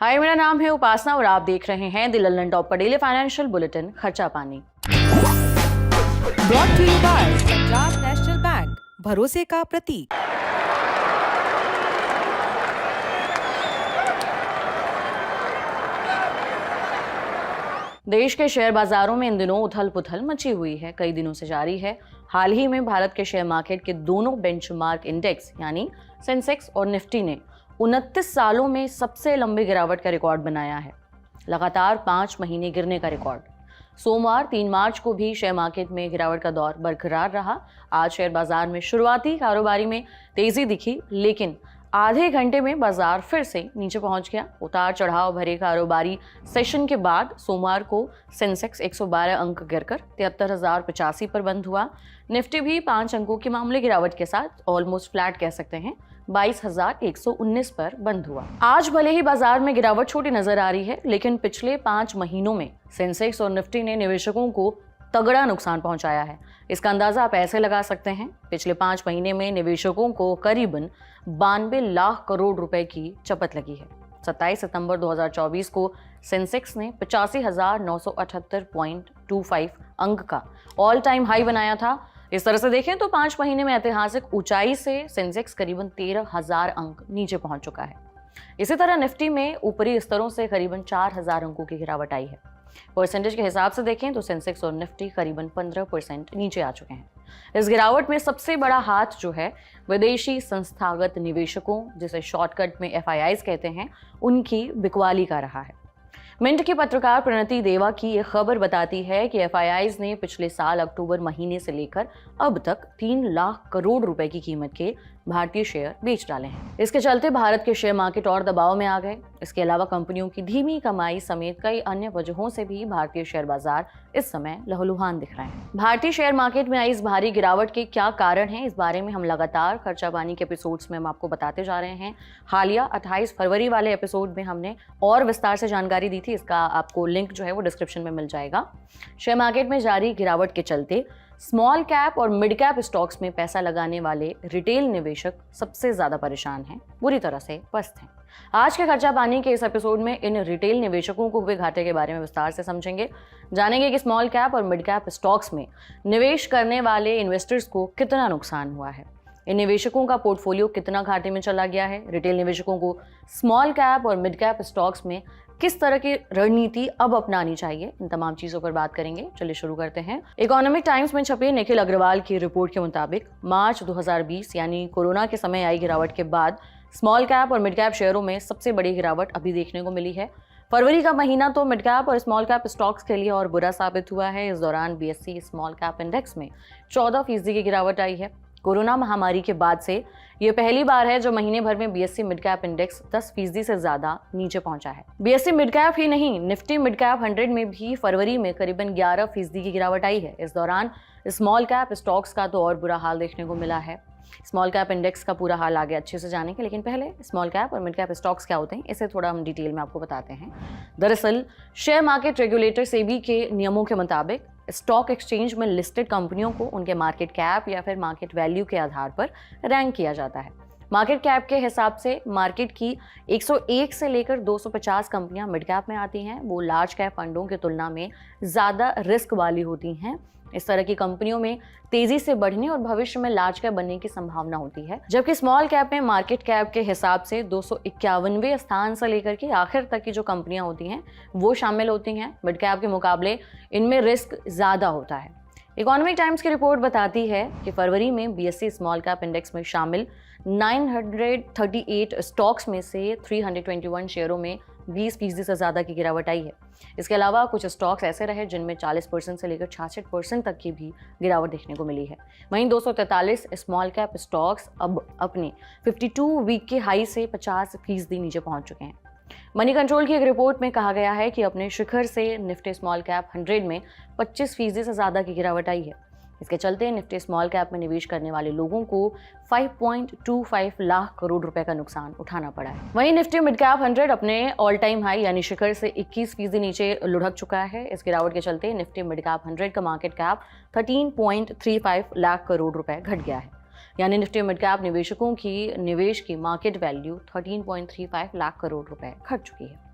हाय, मेरा नाम है उपासना और आप देख रहे हैं द लंदन टॉप का डेली फाइनेंशियल बुलेटिन खर्चा पानी। Brought to you by Punjab National Bank, भरोसे का प्रतीक। देश के शेयर बाजारों में इन दिनों उथल पुथल मची हुई है, कई दिनों से जारी है। हाल ही में भारत के शेयर मार्केट के दोनों बेंचमार्क इंडेक्स यानी सेंसेक्स और निफ्टी ने 29 सालों में सबसे लंबी गिरावट का रिकॉर्ड बनाया है। लगातार 5 महीने गिरने का रिकॉर्ड। सोमवार 3 मार्च को भी शेयर मार्केट में गिरावट का दौर बरकरार रहा। आज शेयर बाजार में शुरुआती कारोबारी में तेजी दिखी, लेकिन आधे घंटे में बाजार फिर से नीचे पहुंच गया। उतार चढ़ाव भरे कारोबारी सेशन के बाद सोमवार को सेंसेक्स 112 अंक गिरकर 73,085 पर बंद हुआ। निफ्टी भी 5 अंकों की मामूली गिरावट के साथ ऑलमोस्ट फ्लैट कह सकते हैं, 22,119 पर बंद हुआ। आज भले ही बाजार में गिरावट छोटी नजर आ रही है, लेकिन पिछले 5 महीनों में सेंसेक्स और निफ्टी ने निवेशकों को तगड़ा नुकसान पहुंचाया है। इसका अंदाजा आप ऐसे लगा सकते हैं, पिछले 5 महीने में निवेशकों को करीबन 92 लाख करोड़ रुपए की चपत लगी है। 27 सितंबर 2024 को सेंसेक्स ने 85,978.25 अंक का ऑल टाइम हाई बनाया था। इस तरह से देखें तो 5 महीने में ऐतिहासिक ऊंचाई से सेंसेक्स करीबन 13,000 अंक नीचे पहुंच चुका है। इसी तरह निफ्टी में ऊपरी स्तरों से करीबन 4,000 अंकों की गिरावट आई है। परसेंटेज के हिसाब से देखें तो सेंसेक्स और निफ्टी करीबन 15% नीचे आ चुके हैं। इस गिरावट में सबसे बड़ा हाथ जो है विदेशी संस्थागत निवेशकों, जिसे शॉर्टकट में FIIs कहते हैं, उनकी बिकवाली का रहा है। मिंट की पत्रकार प्रणति देवा की यह खबर बताती है कि FIIs ने पिछले साल अक्टूबर महीने से लेकर अब तक 3 लाख करोड़ रुपए की कीमत के भारतीय शेयर बेच डाले हैं। इसके चलते भारत के शेयर मार्केट और दबाव में आ गए। इसके अलावा कंपनियों की धीमी कमाई समेत कई अन्य वजहों से भी भारतीय शेयर बाजार इस समय लहूलुहान दिख रहे हैं। भारतीय शेयर मार्केट में आई इस भारी गिरावट के क्या कारण हैं, इस बारे में हम लगातार खर्चा पानी के एपिसोड्स में हम आपको बताते जा रहे हैं। हालिया 28 फरवरी वाले एपिसोड में हमने और विस्तार से जानकारी दी थी, इसका आपको लिंक जो है वो डिस्क्रिप्शन में मिल जाएगा। शेयर मार्केट में जारी गिरावट के चलते स्मॉल कैप और मिड कैप स्टॉक्स में पैसा लगाने वाले रिटेल निवेशक सबसे ज्यादा परेशान हैं, बुरी तरह से पस्त हैं। आज के खर्चा पानी के इस एपिसोड में इन रिटेल निवेशकों को हुए घाटे के बारे में विस्तार से समझेंगे, जानेंगे कि स्मॉल कैप और मिड कैप स्टॉक्स में निवेश करने वाले इन्वेस्टर्स को कितना नुकसान हुआ है, इन निवेशकों का पोर्टफोलियो कितना घाटे में चला गया है, रिटेल निवेशकों को स्मॉल कैप और मिड कैप स्टॉक्स में किस तरह की रणनीति अब अपनानी चाहिए, इन तमाम चीजों पर बात करेंगे। चलिए शुरू करते हैं। इकोनॉमिक टाइम्स में छपे निखिल अग्रवाल की रिपोर्ट के मुताबिक मार्च 2020 यानी कोरोना के समय आई गिरावट के बाद स्मॉल कैप और मिड कैप शेयरों में सबसे बड़ी गिरावट अभी देखने को मिली है। फरवरी का महीना तो मिड कैप और स्मॉल कैप स्टॉक्स के लिए और बुरा साबित हुआ है। इस दौरान BSE स्मॉल कैप इंडेक्स में 14% की गिरावट आई है। कोरोना महामारी के बाद से ये पहली बार है जो महीने भर में BSE मिड कैप इंडेक्स 10% से ज्यादा नीचे पहुंचा है। BSE मिड कैप ही नहीं, निफ्टी मिड कैप 100 में भी फरवरी में करीबन 11% की गिरावट आई है। इस दौरान स्मॉल कैप स्टॉक्स का तो और बुरा हाल देखने को मिला है। स्मॉल कैप इंडेक्स का पूरा हाल आगे अच्छे से जानेंगे, लेकिन पहले स्मॉल कैप और मिड कैप स्टॉक्स क्या होते हैं इसे थोड़ा हम डिटेल में आपको बताते हैं। दरअसल शेयर मार्केट रेगुलेटर सेबी के नियमों के मुताबिक स्टॉक एक्सचेंज में लिस्टेड कंपनियों को उनके मार्केट कैप या फिर मार्केट वैल्यू के आधार पर रैंक किया जाता है। मार्केट कैप के हिसाब से मार्केट की 101 से लेकर 250 कंपनियां मिड कैप में आती हैं। वो लार्ज कैप फंडों की तुलना में ज़्यादा रिस्क वाली होती हैं। इस तरह की कंपनियों में तेजी से बढ़ने और भविष्य में लार्ज कैप बनने की संभावना होती है, जबकि स्मॉल कैप में मार्केट कैप के हिसाब से 251वें स्थान से लेकर के आखिर तक की जो कंपनियां होती हैं वो शामिल होती हैं। मिड कैप के मुकाबले इनमें रिस्क ज़्यादा होता है। इकोनॉमिक टाइम्स की रिपोर्ट बताती है कि फरवरी में BSE स्मॉल कैप इंडेक्स में शामिल 938 स्टॉक्स में से 321 शेयरों में 20% से ज़्यादा की गिरावट आई है। इसके अलावा कुछ स्टॉक्स ऐसे रहे जिनमें 40% से लेकर 66% तक की भी गिरावट देखने को मिली है। वहीं 243 स्मॉल कैप स्टॉक्स अब अपने 52 वीक के हाई से 50% नीचे पहुंच चुके हैं। मनी कंट्रोल की एक रिपोर्ट में कहा गया है कि अपने शिखर से निफ्टी स्मॉल कैप 100 में 25% से ज़्यादा की गिरावट आई है। इसके चलते निफ्टी स्मॉल कैप में निवेश करने वाले लोगों को 5.25 लाख करोड़ रुपए का नुकसान उठाना पड़ा है। वहीं निफ्टी मिड कैप 100 अपने ऑल टाइम हाई यानी शिखर से 21% नीचे लुढ़क चुका है। इस गिरावट के चलते निफ्टी मिड कैप 100 का मार्केट कैप 13.35 लाख करोड़ रुपए घट गया है। यानी निफ्टी मिड कैप निवेशकों की निवेश की मार्केट वैल्यू 13.35 लाख करोड़ रुपए घट चुकी है।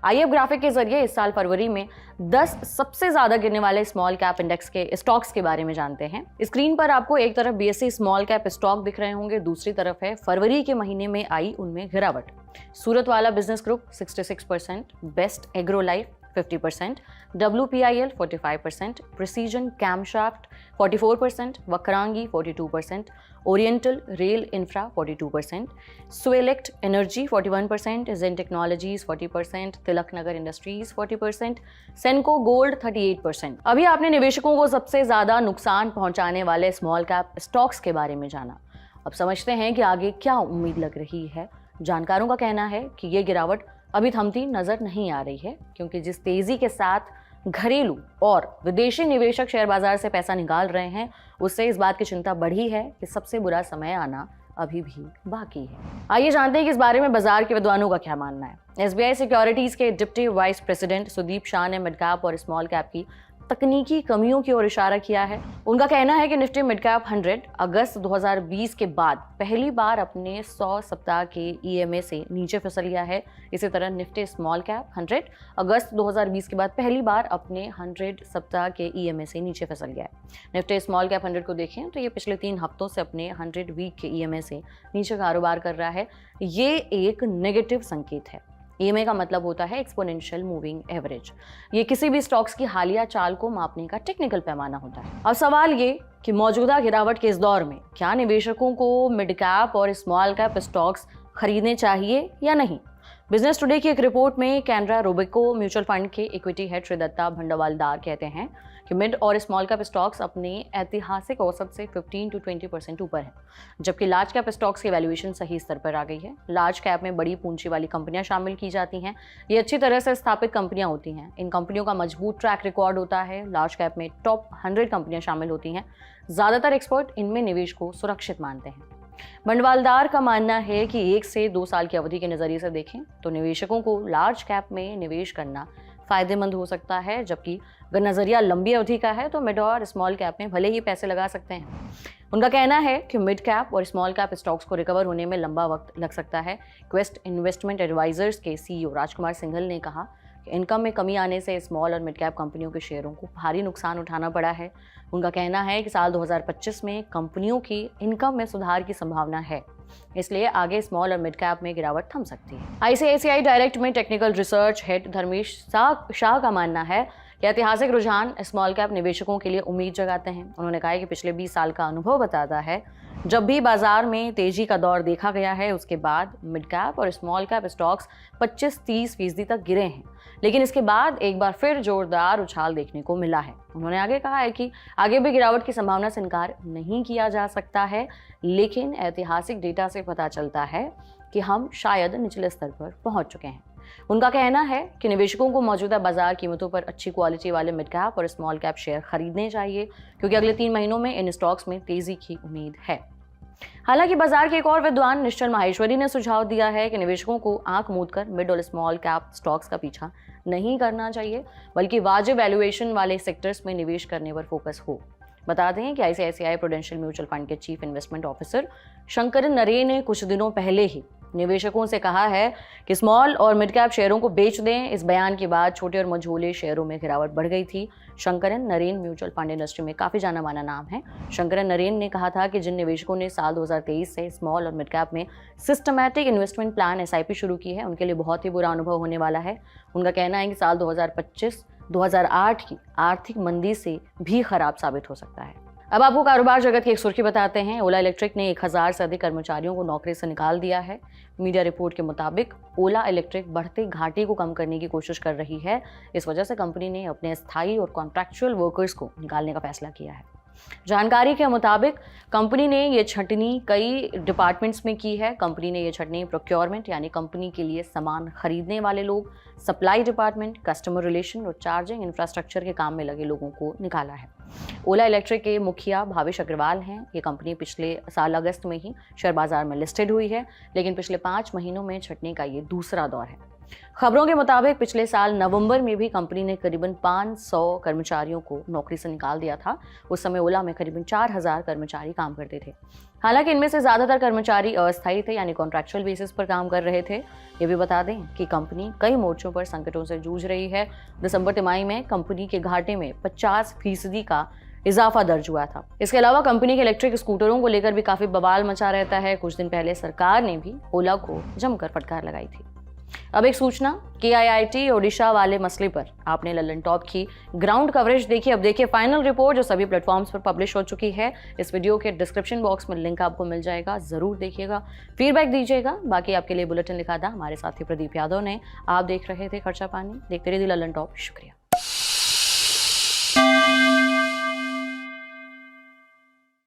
IF ग्राफिक के जरिए इस साल फरवरी में 10 सबसे ज्यादा गिरने वाले स्मॉल कैप इंडेक्स के स्टॉक्स के बारे में जानते हैं। स्क्रीन पर आपको एक तरफ BSE स्मॉल कैप स्टॉक दिख रहे होंगे, दूसरी तरफ है फरवरी के महीने में आई उनमें गिरावट। Suratwala business group 66%, Best Agro Life 50%, WPIL 45%, Precision Camshaft 44%, Vakrangee 42%, Oriental Rail Infra 42%, Swelect Energy 41%, Zen Technologies 40%, Tilaknagar industries 40%, Senco gold 38%। अभी आपने निवेशकों को सबसे ज्यादा नुकसान पहुंचाने वाले स्मॉल कैप स्टॉक्स के बारे में जाना। अब समझते हैं कि आगे क्या उम्मीद लग रही है। जानकारों का कहना है कि ये गिरावट अभी थमती नजर नहीं आ रही है, क्योंकि जिस तेजी के साथ घरेलू और विदेशी निवेशक शेयर बाजार से पैसा निकाल रहे हैं, उससे इस बात की चिंता बढ़ी है कि सबसे बुरा समय आना अभी भी बाकी है। आइए जानते हैं कि इस बारे में बाजार के विद्वानों का क्या मानना है। SBI सिक्योरिटीज के deputy vice president Sudeep Shah ने मिड कैप और स्मॉल कैप की तकनीकी कमियों की ओर इशारा किया है। उनका कहना है कि निफ्टी मिड कैप 100 अगस्त 2020 के बाद पहली बार अपने 100 सप्ताह के EMA से नीचे फिसल गया है। इसी तरह निफ्टी स्मॉल कैप 100 अगस्त 2020 के बाद पहली बार अपने 100 सप्ताह के EMA से नीचे फिसल गया है। निफ्टी स्मॉल कैप 100 को देखें तो ये पिछले 3 हफ्तों से अपने 100 वीक के EMA से नीचे कारोबार कर रहा है। ये एक नेगेटिव संकेत है। EMA का मतलब होता है एक्सपोनेंशियल मूविंग एवरेज। ये किसी भी स्टॉक्स की हालिया चाल को मापने का टेक्निकल पैमाना होता है। अब सवाल ये कि मौजूदा गिरावट के इस दौर में क्या निवेशकों को मिड कैप और स्मॉल कैप स्टॉक्स खरीदने चाहिए या नहीं। बिजनेस टुडे की एक रिपोर्ट में कैनरा रोबेको म्यूचुअल फंड के इक्विटी हेड श्री दत्ता भंडावालदार कहते हैं कि मिड और स्मॉल कैप स्टॉक्स अपने ऐतिहासिक औसत से 15 to 20% ऊपर है, जबकि लार्ज कैप स्टॉक्स की वैल्यूएशन सही स्तर पर आ गई है। लार्ज कैप में बड़ी पूंजी वाली कंपनियां शामिल की जाती हैं। ये अच्छी तरह से स्थापित कंपनियां होती हैं। इन कंपनियों का मजबूत ट्रैक रिकॉर्ड होता है। लार्ज कैप में टॉप 100 कंपनियां शामिल होती हैं। ज़्यादातर एक्सपर्ट इनमें निवेश को सुरक्षित मानते हैं। भंडवालदार का मानना है कि 1 से 2 साल की अवधि के नजरिए से देखें तो निवेशकों को लार्ज कैप में निवेश करना फायदेमंद हो सकता है, जबकि अगर नजरिया लंबी अवधि का है तो मिड और स्मॉल कैप में भले ही पैसे लगा सकते हैं। उनका कहना है कि मिड कैप और स्मॉल कैप स्टॉक्स को रिकवर होने में लंबा वक्त लग सकता है। क्वेस्ट इन्वेस्टमेंट एडवाइजर्स के CEO राजकुमार सिंघल ने कहा कि इनकम में कमी आने से स्मॉल और मिड कैप कंपनियों के शेयरों को भारी नुकसान उठाना पड़ा है। उनका कहना है कि साल 2025 में कंपनियों की इनकम में सुधार की संभावना है, इसलिए आगे स्मॉल और मिड कैप में गिरावट थम सकती है। ICICI डायरेक्ट में technical research head Dharmesh Shah का मानना है कि ऐतिहासिक रुझान स्मॉल कैप निवेशकों के लिए उम्मीद जगाते हैं। उन्होंने कहा कि पिछले 20 साल का अनुभव बताता है जब भी बाजार में तेजी का दौर देखा गया है, उसके बाद मिड कैप और स्मॉल कैप स्टॉक्स 25-30% तक गिरे हैं, लेकिन इसके बाद एक बार फिर जोरदार उछाल देखने को मिला है। उन्होंने आगे कहा है कि आगे भी गिरावट की संभावना से इनकार नहीं किया जा सकता है, लेकिन ऐतिहासिक डेटा से पता चलता है कि हम शायद निचले स्तर पर पहुंच चुके हैं। उनका कहना है कि निवेशकों को मौजूदा बाजार कीमतों पर अच्छी क्वालिटी वाले मिड कैप और स्मॉल कैप शेयर खरीदने चाहिए, क्योंकि अगले 3 महीनों में इन स्टॉक्स में तेजी की उम्मीद है। हालांकि बाजार के एक और विद्वान निश्चल माहेश्वरी ने सुझाव दिया है कि निवेशकों को आंख मूंदकर मिड और स्मॉल कैप स्टॉक्स का पीछा नहीं करना चाहिए, बल्कि वाजिब वैल्यूएशन वाले सेक्टर्स में निवेश करने पर फोकस हो। बता दें कि ICICI प्रूडेंशियल म्यूचुअल फंड के चीफ इन्वेस्टमेंट ऑफिसर शंकरन नरे ने कुछ दिनों पहले ही निवेशकों से कहा है कि स्मॉल और मिड कैप शेयरों को बेच दें। इस बयान के बाद छोटे और मझोले शेयरों में गिरावट बढ़ गई थी। Sankaran Naren mutual fund industry में काफ़ी जाना माना नाम है। शंकरन नरेन ने कहा था कि जिन निवेशकों ने साल 2023 से स्मॉल और मिड कैप में सिस्टमैटिक इन्वेस्टमेंट प्लान SIP शुरू की है, उनके लिए बहुत ही बुरा अनुभव होने वाला है। उनका कहना है कि साल 2025 2008 की आर्थिक मंदी से भी खराब साबित हो सकता है। अब आपको कारोबार जगत की एक सुर्खी बताते हैं। ओला इलेक्ट्रिक ने 1000 से अधिक कर्मचारियों को नौकरी से निकाल दिया है। मीडिया रिपोर्ट के मुताबिक ओला इलेक्ट्रिक बढ़ते घाटे को कम करने की कोशिश कर रही है। इस वजह से कंपनी ने अपने स्थायी और कॉन्ट्रैक्चुअल वर्कर्स को निकालने का फैसला किया है। जानकारी के मुताबिक कंपनी ने ये छंटनी कई डिपार्टमेंट्स में की है। कंपनी ने ये छंटनी प्रोक्योरमेंट यानी कंपनी के लिए सामान खरीदने वाले लोग, सप्लाई डिपार्टमेंट, कस्टमर रिलेशन और चार्जिंग इंफ्रास्ट्रक्चर के काम में लगे लोगों को निकाला है। ओला इलेक्ट्रिक के मुखिया भावेश अग्रवाल हैं। ये कंपनी पिछले साल अगस्त में ही शेयर बाजार में लिस्टेड हुई है, लेकिन पिछले 5 महीनों में छंटनी का ये दूसरा दौर है। खबरों के मुताबिक पिछले साल नवंबर में भी कंपनी ने करीबन 500 कर्मचारियों को नौकरी से निकाल दिया था। उस समय ओला में करीबन 4000 कर्मचारी काम करते थे। हालांकि इनमें से ज़्यादातर कर्मचारी अस्थायी थे, यानी कॉन्ट्रैक्चुअल बेसिस पर काम कर रहे थे। ये भी बता दें कि कंपनी कई मोर्चों पर संकटों से जूझ रही है। दिसंबर तिमाही में कंपनी के घाटे में 50% का इजाफा दर्ज हुआ था। इसके अलावा कंपनी के इलेक्ट्रिक स्कूटरों को लेकर भी काफी बवाल मचा रहता है। कुछ दिन पहले सरकार ने भी ओला को जमकर फटकार लगाई थी। अब एक सूचना कि IIT ओडिशा वाले मसले पर आपने लल्लन टॉप की ग्राउंड कवरेज देखी। अब देखिए फाइनल रिपोर्ट जो सभी प्लेटफॉर्म्स पर पब्लिश हो चुकी है। इस वीडियो के डिस्क्रिप्शन बॉक्स में लिंक आपको मिल जाएगा, जरूर देखिएगा, फीडबैक दीजिएगा। बाकी आपके लिए बुलेटिन लिखा था हमारे साथी प्रदीप यादव ने। आप देख रहे थे खर्चा पानी, देखते रहिए लल्लन टॉप। शुक्रिया।